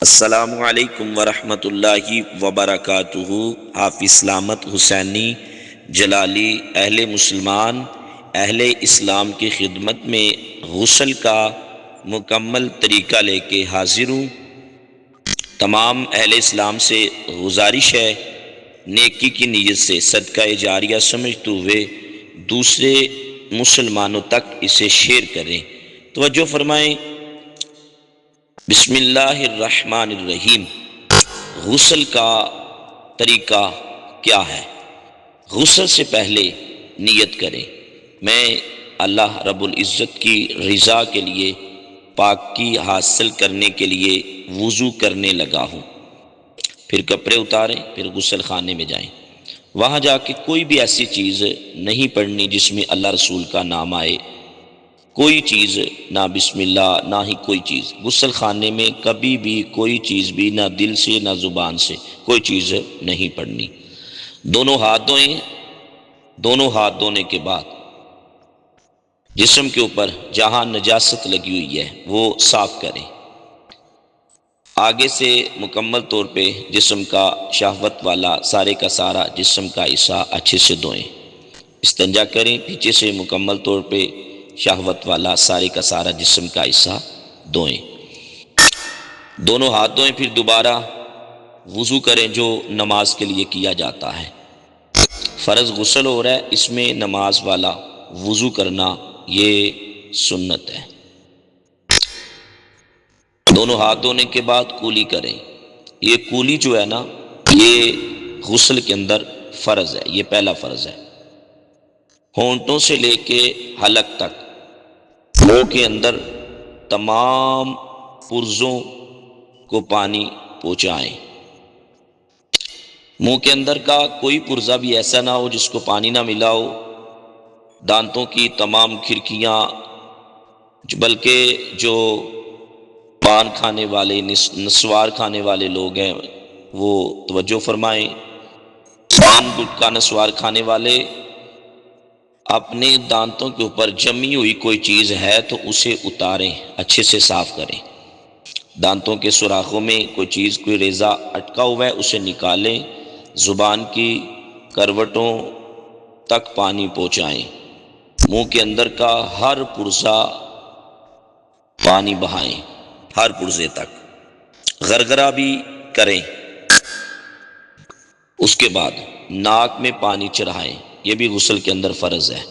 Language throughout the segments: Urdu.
السلام علیکم ورحمۃ اللہ وبرکاتہ۔ حافظ سلامت حسینی جلالی اہل مسلمان اہل اسلام کی خدمت میں غسل کا مکمل طریقہ لے کے حاضر ہوں۔ تمام اہل اسلام سے گزارش ہے، نیکی کی نیت سے صدقہ جاریہ سمجھتے ہوئے دوسرے مسلمانوں تک اسے شیئر کریں۔ توجہ فرمائیں۔ بسم اللہ الرحمن الرحیم۔ غسل کا طریقہ کیا ہے؟ غسل سے پہلے نیت کریں، میں اللہ رب العزت کی رضا کے لیے پاکی حاصل کرنے کے لیے وضو کرنے لگا ہوں۔ پھر کپڑے اتاریں، پھر غسل خانے میں جائیں۔ وہاں جا کے کوئی بھی ایسی چیز نہیں پڑھنی جس میں اللہ رسول کا نام آئے، کوئی چیز نہ بسم اللہ نہ ہی کوئی چیز۔ غسل خانے میں کبھی بھی کوئی چیز بھی نہ دل سے نہ زبان سے کوئی چیز نہیں پڑھنی۔ دونوں ہاتھ دھوئیں، دونوں ہاتھ دھونے کے بعد جسم کے اوپر جہاں نجاست لگی ہوئی ہے وہ صاف کریں۔ آگے سے مکمل طور پہ جسم کا شہوت والا سارے کا سارا جسم کا حصہ اچھے سے دھوئیں۔ استنجا کریں، پیچھے سے مکمل طور پہ شہوت والا سارے کا سارا جسم کا حصہ دھوئیں۔ دونوں ہاتھ دھوئیں، پھر دوبارہ وضو کریں جو نماز کے لیے کیا جاتا ہے۔ فرض غسل ہو رہا ہے، اس میں نماز والا وضو کرنا یہ سنت ہے۔ دونوں ہاتھ دھونے کے بعد کولی کریں۔ یہ کولی جو ہے نا، یہ غسل کے اندر فرض ہے، یہ پہلا فرض ہے۔ ہونٹوں سے لے کے حلق تک منہ کے اندر تمام پرزوں کو پانی پہنچائیں۔ منہ کے اندر کا کوئی پرزہ بھی ایسا نہ ہو جس کو پانی نہ ملا ہو۔ دانتوں کی تمام کھڑکیاں، بلکہ جو پان کھانے والے نسوار کھانے والے لوگ ہیں وہ توجہ فرمائیں۔ پان گٹکا نسوار کھانے والے اپنے دانتوں کے اوپر جمی ہوئی کوئی چیز ہے تو اسے اتاریں، اچھے سے صاف کریں۔ دانتوں کے سوراخوں میں کوئی چیز، کوئی ریزہ اٹکا ہوا ہے اسے نکالیں۔ زبان کی کروٹوں تک پانی پہنچائیں۔ منہ کے اندر کا ہر پرزہ پانی بہائیں، ہر پرزے تک غرغرہ بھی کریں۔ اس کے بعد ناک میں پانی چڑھائیں، یہ بھی غسل کے اندر فرض ہے۔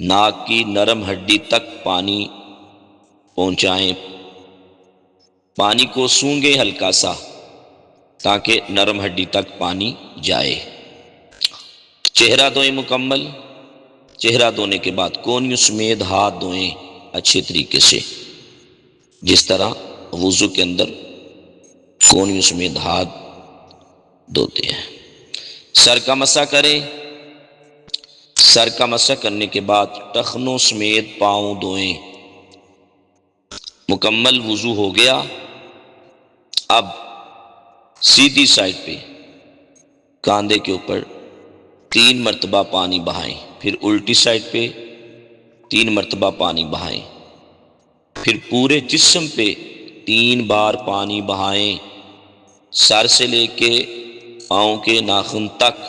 ناک کی نرم ہڈی تک پانی پہنچائیں۔ پانی کو سونگیں ہلکا سا تاکہ نرم ہڈی تک پانی جائے۔ چہرہ دھوئیں مکمل۔ چہرہ دھونے کے بعد کونیوں سمیت ہاتھ دھوئیں اچھے طریقے سے، جس طرح وضو کے اندر کونیوں سمیت ہاتھ دھوتے ہیں۔ سر کا مسح کریں۔ سر کا مسح کرنے کے بعد ٹخنوں سمیت پاؤں دھوئیں۔ مکمل وضو ہو گیا۔ اب سیدھی سائڈ پہ کاندھے کے اوپر 3 مرتبہ پانی بہائیں، پھر الٹی سائڈ پہ 3 مرتبہ پانی بہائیں، پھر پورے جسم پہ 3 بار پانی بہائیں۔ سر سے لے کے پاؤں کے ناخن تک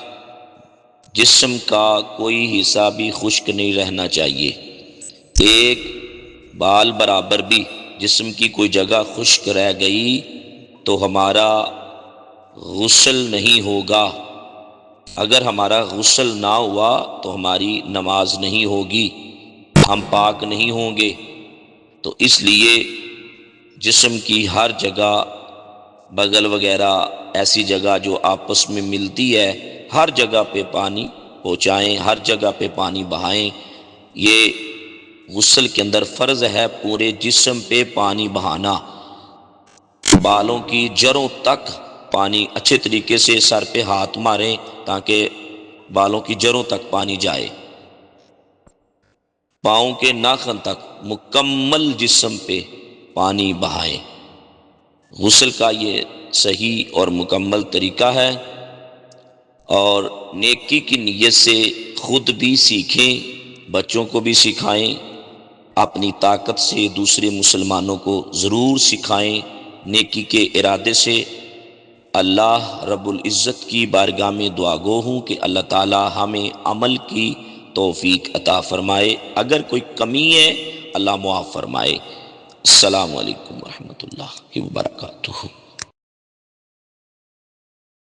جسم کا کوئی حصہ بھی خشک نہیں رہنا چاہیے۔ ایک بال برابر بھی جسم کی کوئی جگہ خشک رہ گئی تو ہمارا غسل نہیں ہوگا۔ اگر ہمارا غسل نہ ہوا تو ہماری نماز نہیں ہوگی، ہم پاک نہیں ہوں گے۔ تو اس لیے جسم کی ہر جگہ، بغل وغیرہ ایسی جگہ جو آپس میں ملتی ہے، ہر جگہ پہ پانی پہنچائیں، ہر جگہ پہ پانی بہائیں۔ یہ غسل کے اندر فرض ہے پورے جسم پہ پانی بہانا۔ بالوں کی جڑوں تک پانی اچھے طریقے سے سر پہ ہاتھ ماریں تاکہ بالوں کی جڑوں تک پانی جائے۔ پاؤں کے ناخن تک مکمل جسم پہ پانی بہائیں۔ غسل کا یہ صحیح اور مکمل طریقہ ہے، اور نیکی کی نیت سے خود بھی سیکھیں، بچوں کو بھی سکھائیں، اپنی طاقت سے دوسرے مسلمانوں کو ضرور سکھائیں نیکی کے ارادے سے اللہ رب العزت کی بارگاہ میں دعا گو ہوں کہ اللہ تعالی ہمیں عمل کی توفیق عطا فرمائے، اگر کوئی کمی ہے اللہ معاف فرمائے۔ السلام علیکم ورحمۃ اللہ وبرکاتہ۔